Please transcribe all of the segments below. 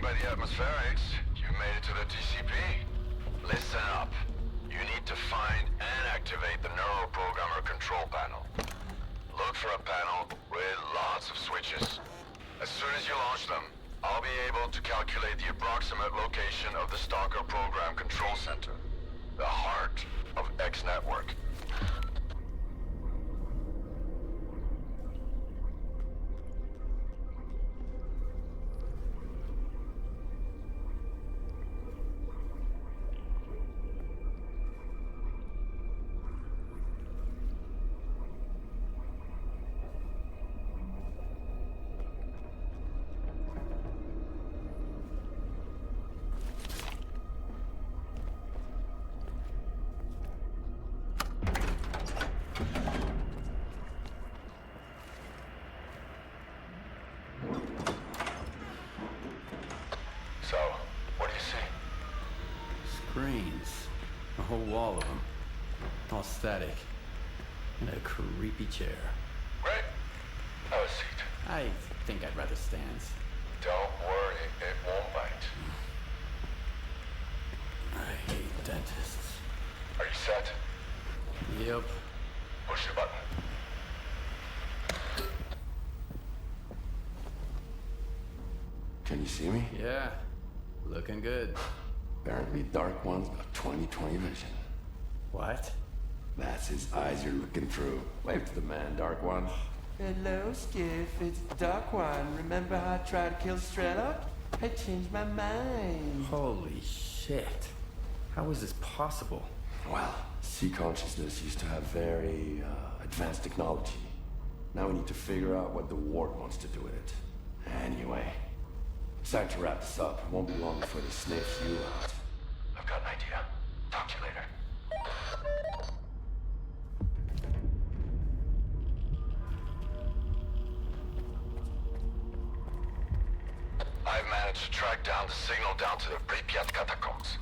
by the atmospherics, you made it to the TCP. Listen up. You need to find and activate the neuroprogrammer control panel. Look for a panel with lots of switches. As soon as you launch them, I'll be able to calculate the approximate location of the Stalker program control center. The heart of X Network. So, what do you see? Screens. A whole wall of them. All static. And a creepy chair. Right? Have a seat. I think I'd rather stand. Don't worry, it won't bite. I hate dentists. Are you set? Yep. Push the button. Can you see me? Yeah. Looking good. Apparently Dark One's got 20/20 vision. What? That's his eyes you're looking through. Wave to the man, Dark One. Hello, Skiff. It's Dark One. Remember how I tried to kill S.T.A.L.K.E.R? I changed my mind. Holy shit. How is this possible? Well, sea consciousness used to have very advanced technology. Now we need to figure out what the ward wants to do with it. Anyway, it's time to wrap this up. It won't be long before they sniff you out. I've got an idea. Talk to you later. I've managed to track down the signal down to the Pripyat catacombs.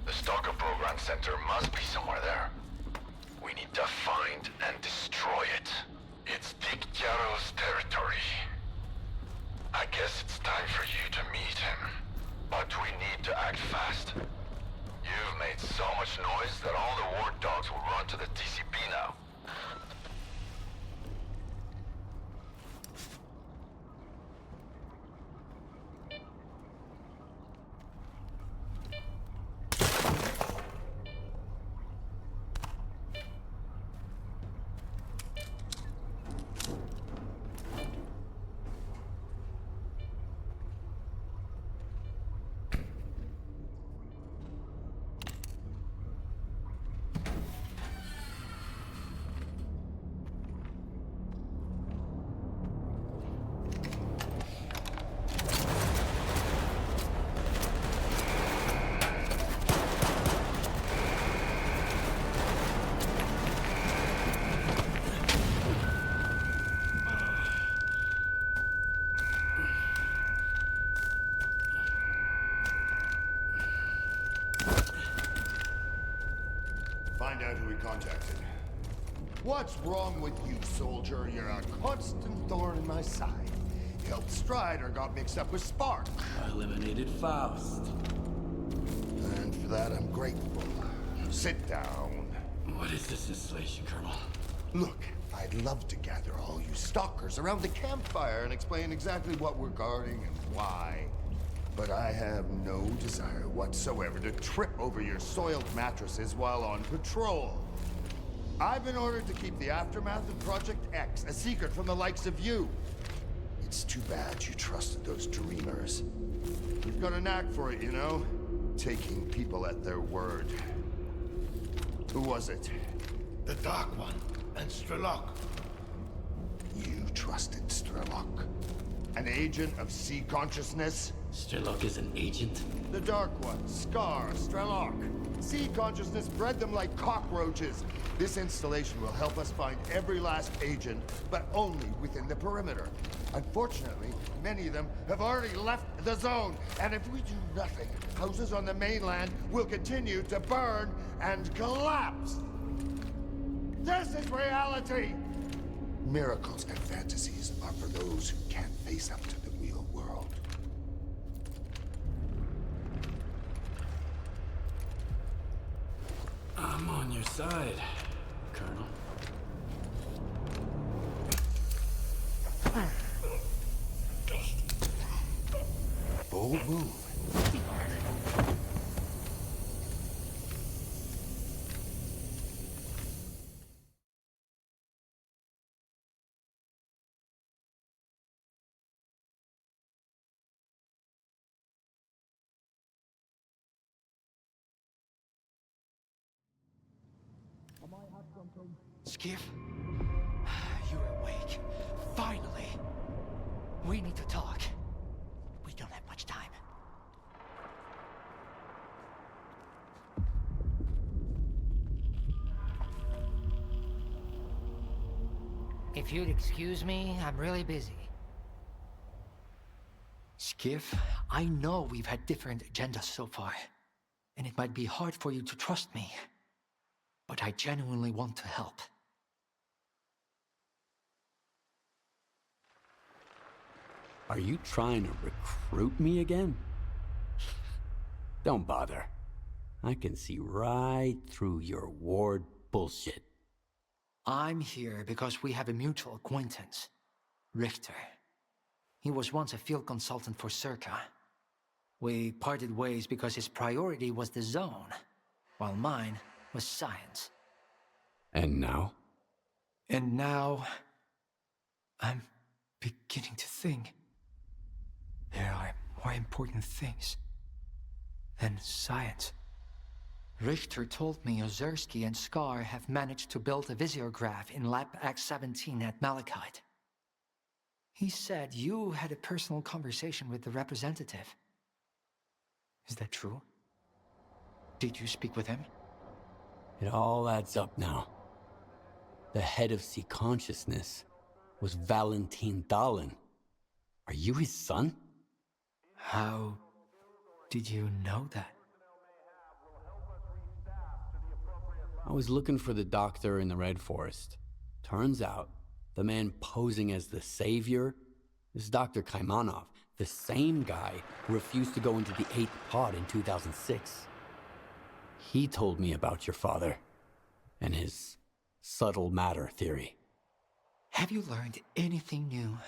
The Stalker program center must be somewhere there. We need to find and destroy it. It's S.T.A.L.K.E.R's territory. I guess it's time for you to meet him. But we need to act fast. You've made so much noise that all the ward dogs will run to the TCP now. Find out who he contacted. What's wrong with you, soldier? You're a constant thorn in my side. You helped S.T.A.L.K.E.R got mixed up with S.P.A.R.K. I eliminated Faust. And for that, I'm grateful. Sit down. What is this installation, Colonel? Look, I'd love to gather all you stalkers around the campfire and explain exactly what we're guarding and why. But I have no desire whatsoever to trip over your soiled mattresses while on patrol. I've been ordered to keep the aftermath of Project X a secret from the likes of you. It's too bad you trusted those dreamers. You've got a knack for it, you know? Taking people at their word. Who was it? The Dark One and S.T.A.L.K.E.R. You trusted S.T.A.L.K.E.R. An agent of sea consciousness? S.T.A.L.K.E.R is an agent? The Dark One, S.C.A.R, S.T.A.L.K.E.R. Sea consciousness bred them like cockroaches. This installation will help us find every last agent, but only within the perimeter. Unfortunately, many of them have already left the zone, and if we do nothing, houses on the mainland will continue to burn and collapse. This is reality! Miracles and fantasies are for those who can't face up to the real world. on your side, Colonel. Bold move. Skiff, you're awake. Finally. We need to talk. We don't have much time. If you'd excuse me, I'm really busy. Skiff, I know we've had different agendas so far, and it might be hard for you to trust me, but I genuinely want to help. Are you trying to recruit me again? Don't bother. I can see right through your ward bullshit. I'm here because we have a mutual acquaintance, Richter. He was once a field consultant for S.T.A.L.K.E.R. We parted ways because his priority was the zone, while mine was science. And now? And now, I'm beginning to think there are more important things than science. Richter told me Ozerski and S.T.A.L.K.E.R have managed to build a visiograph in Lab X-17 at Malachite. He said you had a personal conversation with the representative. Is that true? Did you speak with him? It all adds up now. The head of C Consciousness was Valentin Dahlen. Are you his son? How did you know that? I was looking for the doctor in the Red Forest. Turns out, the man posing as the savior is Dr. Kaimanov, the same guy who refused to go into the 8th pod in 2006. He told me about your father and his subtle matter theory. Have you learned anything new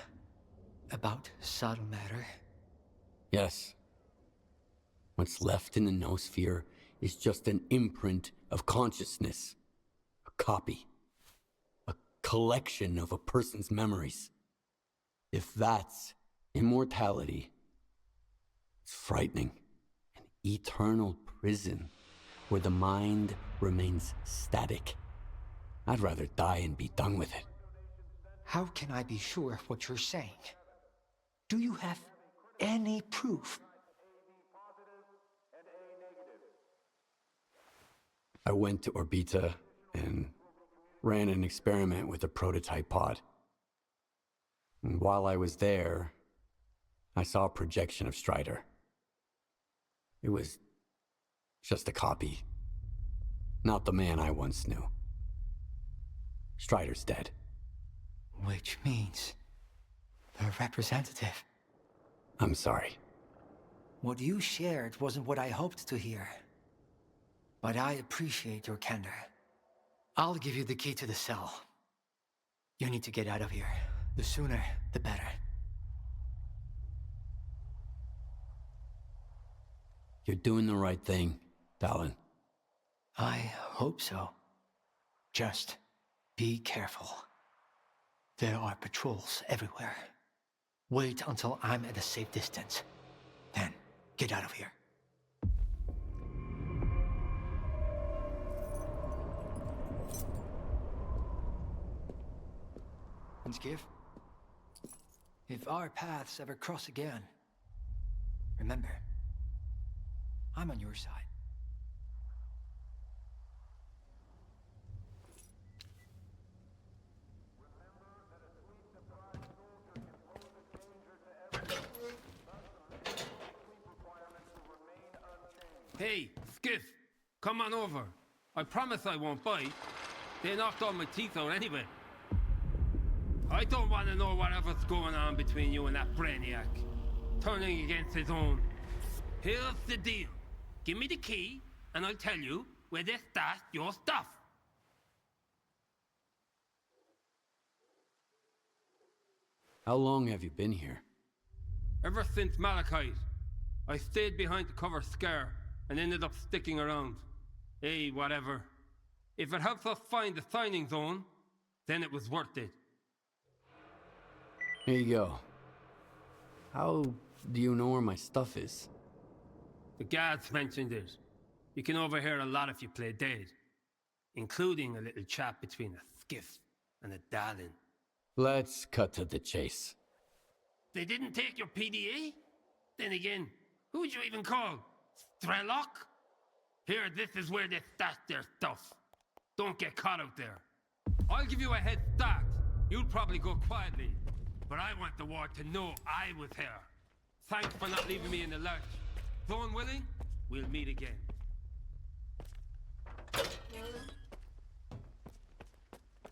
about subtle matter? Yes. What's left in the noosphere is just an imprint of consciousness. A copy. A collection of a person's memories. If that's immortality, it's frightening. An eternal prison where the mind remains static. I'd rather die and be done with it. How can I be sure of what you're saying? Do you have any proof? I went to Orbita and ran an experiment with a prototype pod. And while I was there, I saw a projection of Strider. It was just a copy. Not the man I once knew. Strider's dead. Which means the representative. I'm sorry. What you shared wasn't what I hoped to hear. But I appreciate your candor. I'll give you the key to the cell. You need to get out of here. The sooner, the better. You're doing the right thing, Dahlen. I hope so. Just be careful. There are patrols everywhere. Wait until I'm at a safe distance. Then, get out of here. And Skiff, if our paths ever cross again, remember, I'm on your side. Hey, Skiff, come on over. I promise I won't bite. They knocked all my teeth out anyway. I don't want to know whatever's going on between you and that brainiac. Turning against his own. Here's the deal. Give me the key, and I'll tell you where they stash your stuff. How long have you been here? Ever since Malachite, I stayed behind to cover S.T.A.L.K.E.R and ended up sticking around. Hey, whatever. If it helps us find the signing zone, then it was worth it. Here you go. How do you know where my stuff is? The guards mentioned it. You can overhear a lot if you play dead, including a little chat between a skiff and a darling. Let's cut to the chase. They didn't take your PDA? Then again, who'd you even call? S.T.A.L.K.E.R? Here, this is where they stash their stuff. Don't get caught out there. I'll give you a head start. You'll probably go quietly. But I want the war to know I was here. Thanks for not leaving me in the lurch. Zone willing, we'll meet again.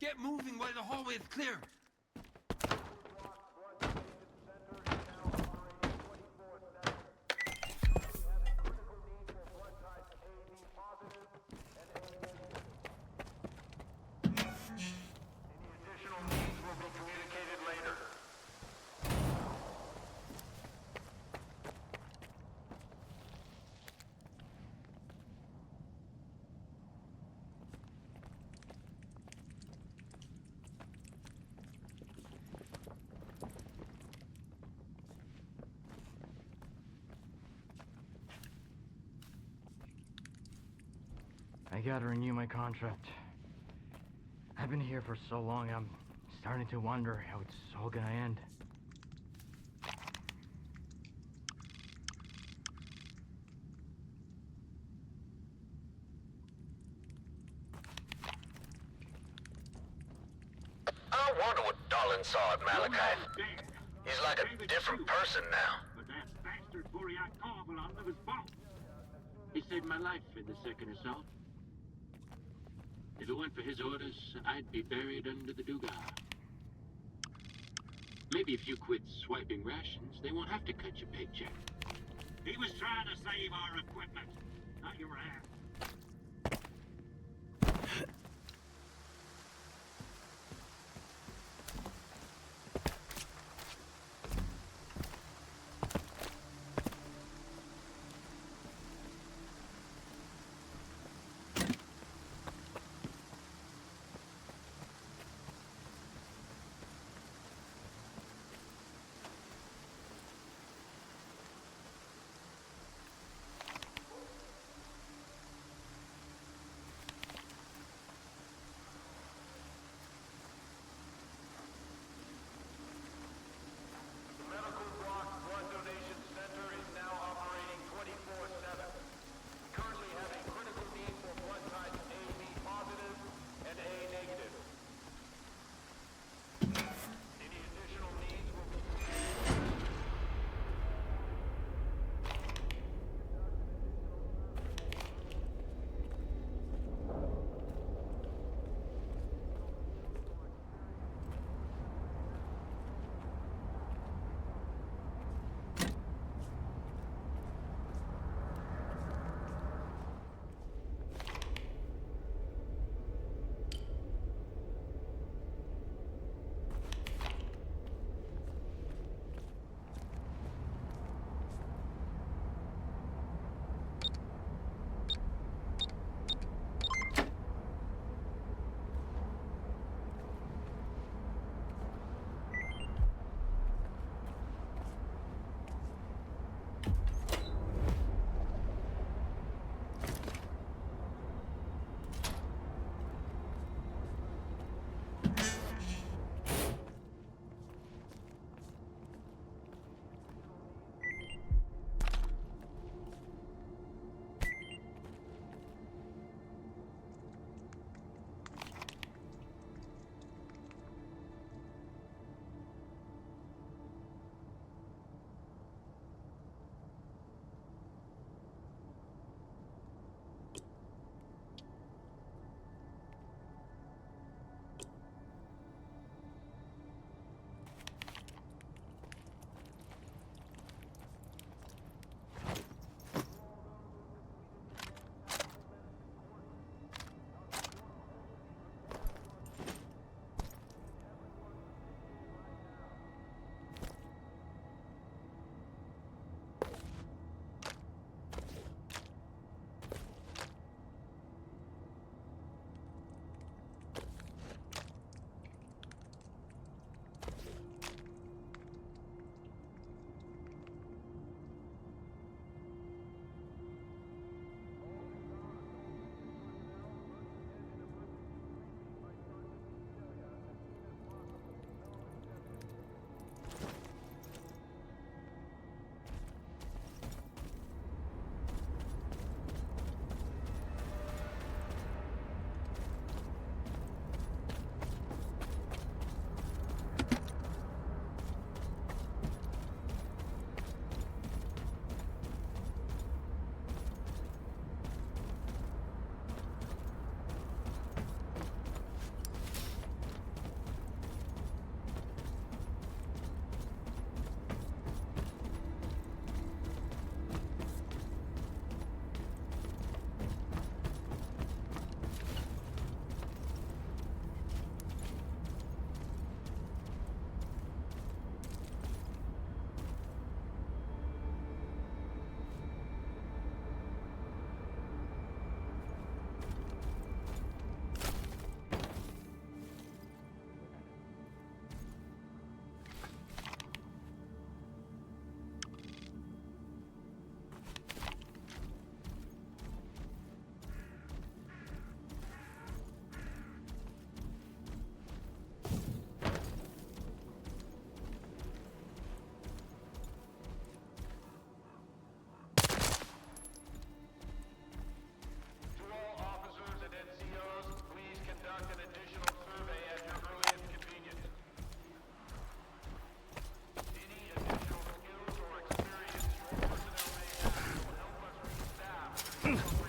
Get moving while the hallway is clear. I gotta renew my contract. I've been here for so long, I'm starting to wonder how it's all gonna end. I wonder what Dolan saw at Malachite. He's like a different person now. But that bastard Buriak will never fault. He saved my life in the second assault. If it weren't for his orders, I'd be buried under the Dugar. Maybe if you quit swiping rations, they won't have to cut your paycheck. He was trying to save our equipment, not your ass. Ugh.